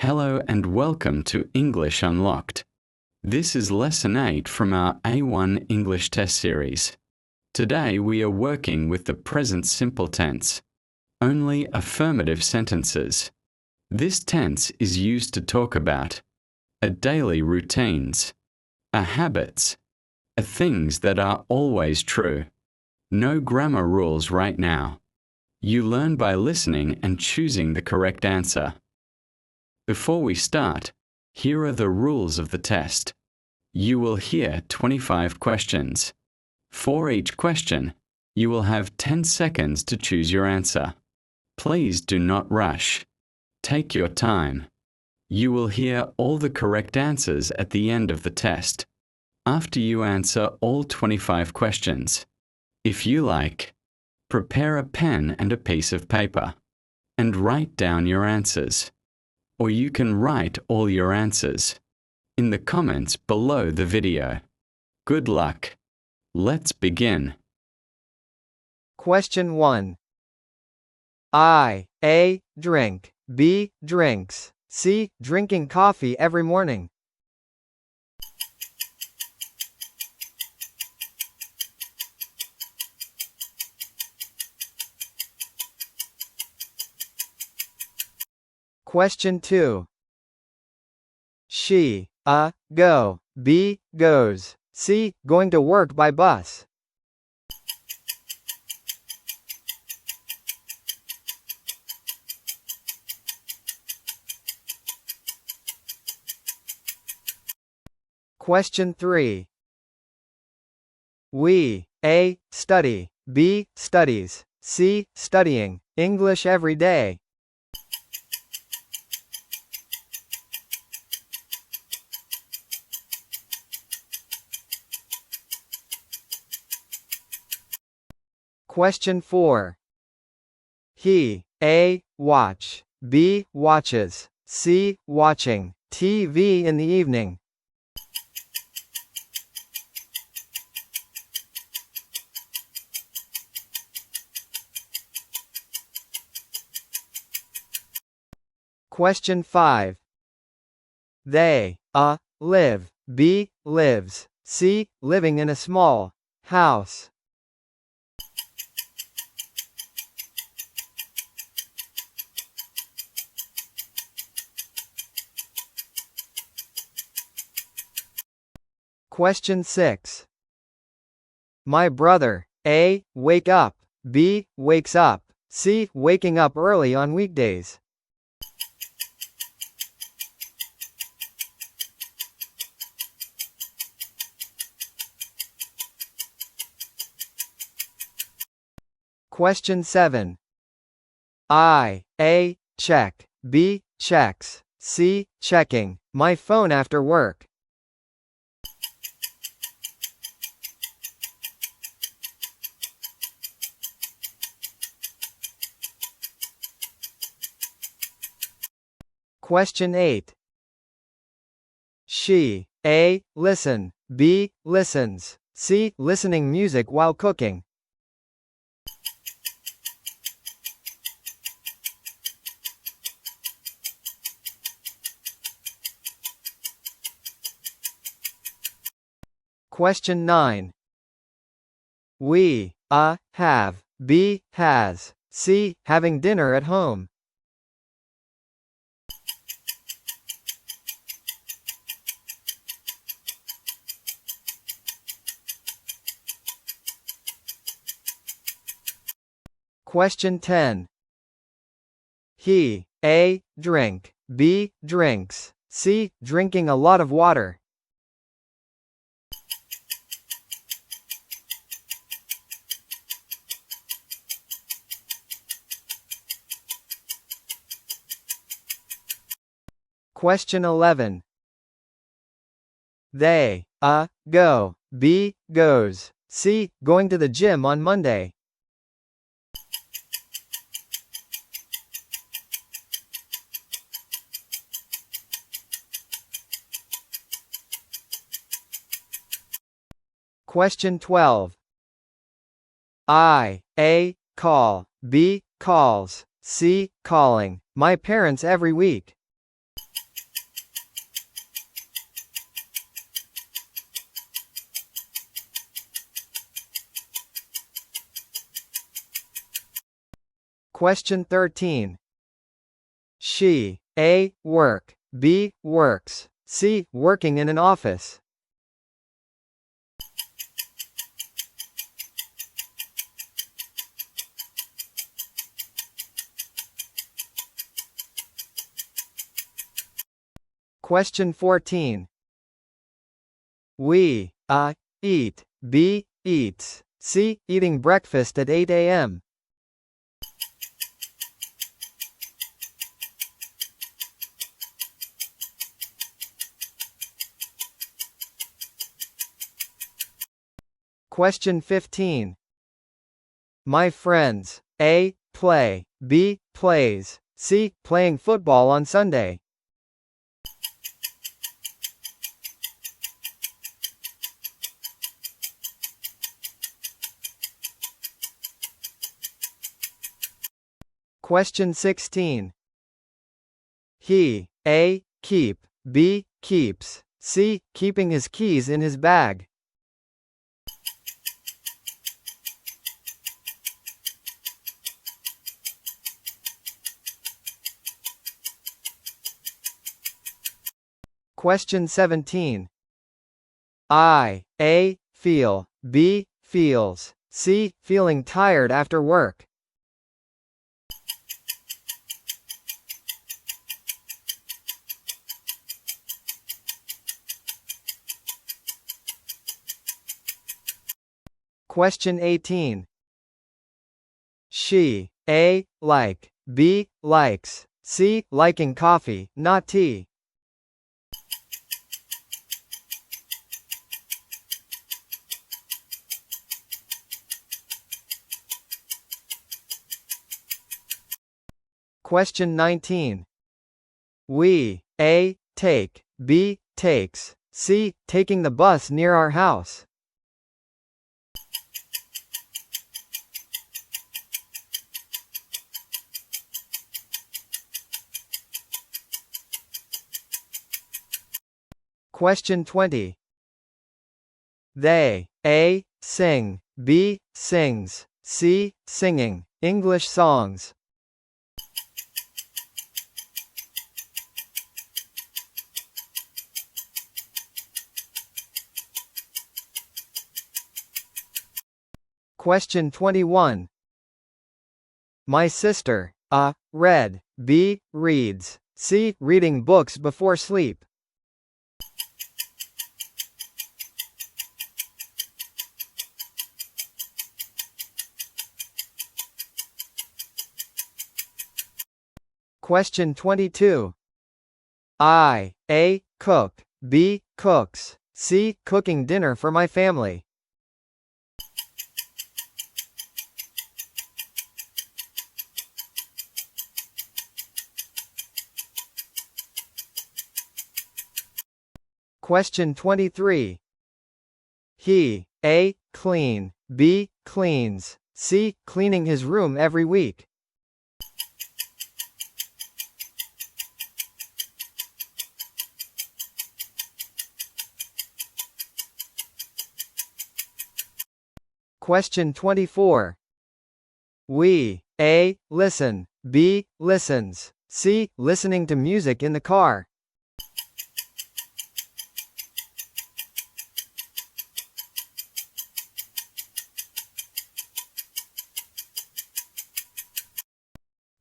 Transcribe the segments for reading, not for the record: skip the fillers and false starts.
Hello and welcome to English Unlocked. This is Lesson 8 from our A1 English test series. Today we are working with the present simple tense, only affirmative sentences. This tense is used to talk about a daily routines, a habits, a things that are always true. No grammar rules right now. You learn by listening and choosing the correct answer. Before we start, here are the rules of the test. You will hear 25 questions. For each question, you will have 10 seconds to choose your answer. Please do not rush. Take your time. You will hear all the correct answers at the end of the test, after you answer all 25 questions. If you like, prepare a pen and a piece of paper, and write down your answers. Or you can write all your answers in the comments below the video. Good luck. Let's begin. Question 1. I. A. Drink. B. Drinks. C. Drinking coffee every morning. Question 2. She. Go. B. Goes. C. Going to work by bus. Question 3. We. A. Study. B. Studies. C. Studying English every day. Question 4. He. A. Watch. B. Watches. C. Watching TV in the evening. Question 5. They. Live. B. Lives. C. Living in a small house. Question 6. My brother. A. Wake up. B. Wakes up. C. Waking up early on weekdays. Question 7. I. A. Check. B. Checks. C. Checking my phone after work. Question 8. She. A. Listen. B. Listens. C. Listening music while cooking. Question 9. We. Have. B. Has. C. Having dinner at home. Question 10. He. A. Drink. B. Drinks. C. Drinking a lot of water. Question 11. They. Go. B. Goes. C. Going to the gym on Monday. Question 12. I. A. Call. B. Calls. C. Calling my parents every week. Question 13. She, A. Work, B. Works, C. Working in an office. Question 14. We, eat, B. Eats, C. Eating breakfast at 8 a.m. Question 15. My friends, A. Play, B. Plays, C. Playing football on Sunday. Question 16. He, A. Keep, B. Keeps, C. Keeping his keys in his bag. Question 17. I, A. Feel, B. Feels, C. Feeling tired after work. Question 18. She, A. Like, B. Likes, C. Liking coffee, not tea. Question 19. We, A. Take, B. Takes, C. Taking the bus near our house. Question 20. They, A. Sing, B. Sings, C. Singing, English songs. Question 21. My sister, A. Read, B. Reads, C. Reading books before sleep. Question 22. I, A. Cook, B. Cooks, C. Cooking dinner for my family. Question 23. He, A. Clean, B. Cleans, C. Cleaning his room every week. Question 24. We, A. Listen, B. Listens, C. Listening to music in the car.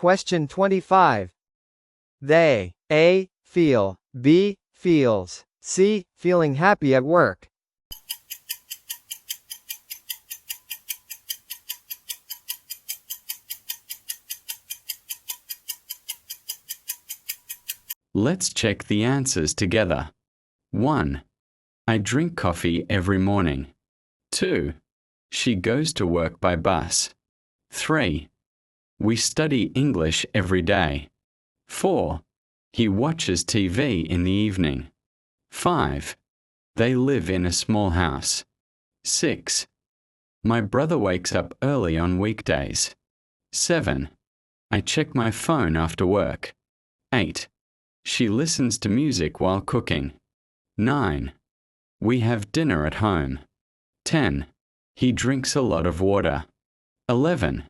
Question 25. They, A. Feel, B. Feels, C. Feeling happy at work. Let's check the answers together. 1. I drink coffee every morning. 2. She goes to work by bus. 3. We study English every day. 4. He watches TV in the evening. 5. They live in a small house. 6. My brother wakes up early on weekdays. 7. I check my phone after work. 8. She listens to music while cooking. 9. We have dinner at home. 10. He drinks a lot of water. 11.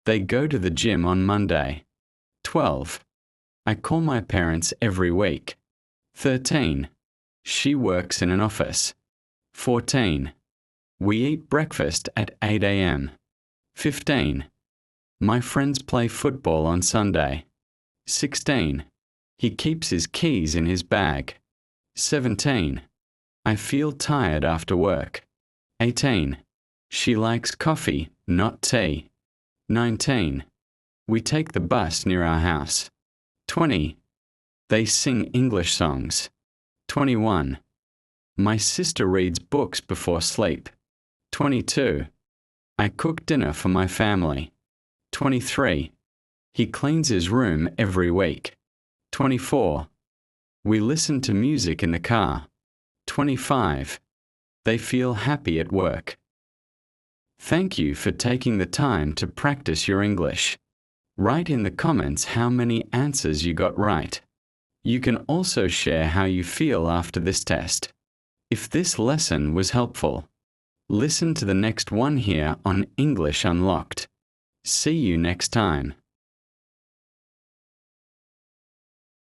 They go to the gym on Monday. 12. I call my parents every week. 13. She works in an office. 14. We eat breakfast at 8 a.m. 15. My friends play football on Sunday. 16. He keeps his keys in his bag. 17. I feel tired after work. 18. She likes coffee, not tea. 19. We take the bus near our house. 20. They sing English songs. 21. My sister reads books before sleep. 22. I cook dinner for my family. 23. He cleans his room every week. 24. We listen to music in the car. 25. They feel happy at work. Thank you for taking the time to practice your English. Write in the comments how many answers you got right. You can also share how you feel after this test. If this lesson was helpful, listen to the next one here on English Unlocked. See you next time.